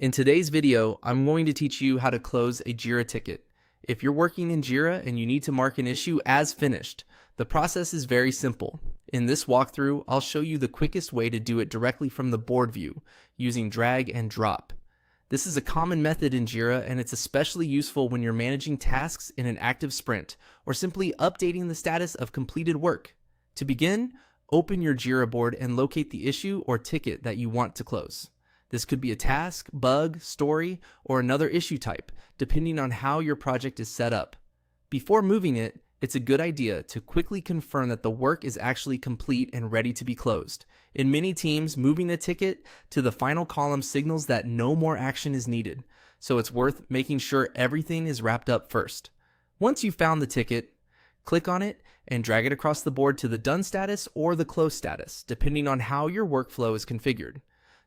In today's video, I'm going to teach you how to close a Jira ticket. If you're working in Jira and you need to mark an issue as finished, the process is very simple. In this walkthrough, I'll show you the quickest way to do it directly from the board view, using drag and drop. This is a common method in Jira, and it's especially useful when you're managing tasks in an active sprint, or simply updating the status of completed work. To begin, open your Jira board and locate the issue or ticket that you want to close. This could be a task, bug, story, or another issue type, depending on how your project is set up. Before moving it, it's a good idea to quickly confirm that the work is actually complete and ready to be closed. In many teams, moving a ticket to the final column signals that no more action is needed, so it's worth making sure everything is wrapped up first. Once you've found the ticket, click on it and drag it across the board to the done status or the close status, depending on how your workflow is configured.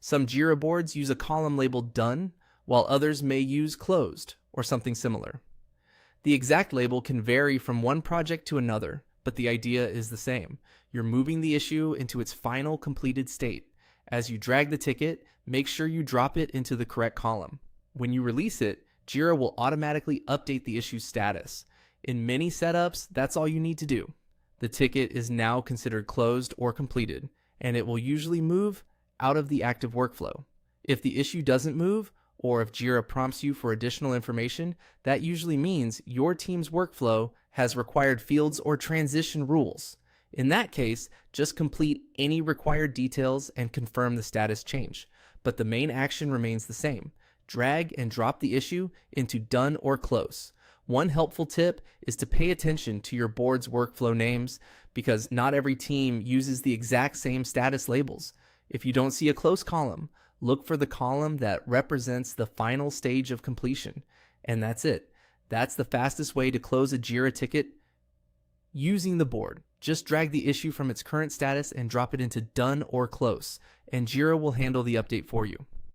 Some Jira boards use a column labeled done, while others may use closed or something similar. The exact label can vary from one project to another, but the idea is the same. You're moving the issue into its final completed state. As you drag the ticket, make sure you drop it into the correct column. When you release it, Jira will automatically update the issue's status. In many setups, that's all you need to do. The ticket is now considered closed or completed, and it will usually move out of the active workflow. If the issue doesn't move, or if Jira prompts you for additional information, that usually means your team's workflow has required fields or transition rules. In that case, just complete any required details and confirm the status change. But the main action remains the same. Drag and drop the issue into done or close. One helpful tip is to pay attention to your board's workflow names, because not every team uses the exact same status labels. If you don't see a close column, look for the column that represents the final stage of completion. And that's it. That's the fastest way to close a Jira ticket using the board. Just drag the issue from its current status and drop it into done or close, and Jira will handle the update for you.